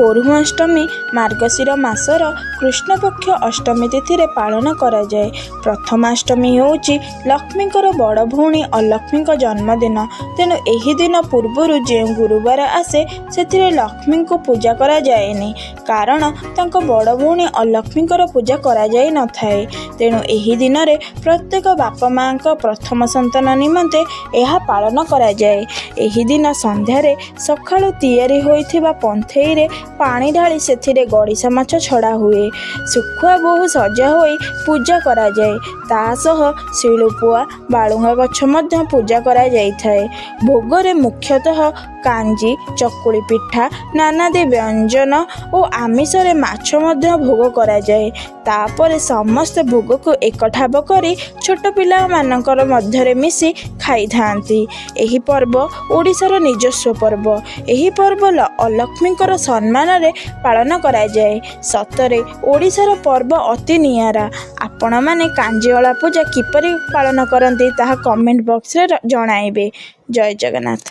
ପୋଢ଼ୁଅଷ୍ଟମୀ ମାର୍ଗଶିର ମାସର କୃଷ୍ଣପକ୍ଷ ଅଷ୍ଟମୀ ତିଥିରେ ପାଳନ କରାଯାଏ। ପ୍ରଥମାଷ୍ଟମୀ ହେଉଛି ଲକ୍ଷ୍ମୀଙ୍କର ବଡ଼ ଭଉଣୀ ଅଲକ୍ଷ୍ମୀଙ୍କ ଜନ୍ମଦିନ। ତେଣୁ ଏହି ଦିନ ପୂର୍ବରୁ ଯେଉଁ ଗୁରୁବାର ଆସେ ସେଥିରେ ଲକ୍ଷ୍ମୀଙ୍କୁ ପୂଜା କରାଯାଏନି, କାରଣ ତାଙ୍କ ବଡ଼ ଭଉଣୀ ଅଲକ୍ଷ୍ମୀଙ୍କର ପୂଜା କରାଯାଇ ନଥାଏ। ତେଣୁ ଏହି ଦିନରେ ପ୍ରତ୍ୟେକ ବାପା ମା'ଙ୍କ ପ୍ରଥମ ସନ୍ତାନ ନିମନ୍ତେ ଏହା ପାଳନ କରାଯାଏ। ଏହି ଦିନ ସନ୍ଧ୍ୟାରେ ସକାଳୁ ତିଆରି ହୋଇଥିବା ପନ୍ଥେଇରେ ପାଣି ଢାଳି ସେଥିରେ ଗଡ଼ିଶା ମାଛ ଛଡ଼ା ହୁଏ। ଶୁଖୁଆ ବୋହୂ ସଜା ହୋଇ ପୂଜା କରାଯାଏ। ତା ସହ ଶିଳୁପୁଆ ବାଳୁଙ୍ଗା ଗଛ ମଧ୍ୟ ପୂଜା କରାଯାଇଥାଏ। ଭୋଗରେ ମୁଖ୍ୟତଃ କାଞ୍ଜି, ଚକୁଳି ପିଠା, ନାନାଦି ବ୍ୟଞ୍ଜନ ଓ ଆମିଷରେ ମାଛ ମଧ୍ୟ ଭୋଗ କରାଯାଏ। ତାପରେ ସମସ୍ତେ ଭୋଗକୁ ଏକ ଠାବ କରି ଛୋଟ ପିଲାମାନଙ୍କର ମଧ୍ୟରେ ମିଶି ଖାଇଥାନ୍ତି। ଏହି ପର୍ବ ଓଡ଼ିଶାର ନିଜସ୍ୱ ପର୍ବ। ଏହି ପର୍ବ ଅଲକ୍ଷ୍ମୀଙ୍କର ସମ୍ମାନରେ ପାଳନ କରାଯାଏ। ସତରେ ଓଡ଼ିଶାର ପର୍ବ ଅତି ନିଆରା। ଆପଣମାନେ କାଞ୍ଜିଅଳା ପୂଜା କିପରି ପାଳନ କରନ୍ତି ତାହା କମେଣ୍ଟ ବକ୍ସରେ ଜଣାଇବେ। ଜୟ ଜଗନ୍ନାଥ।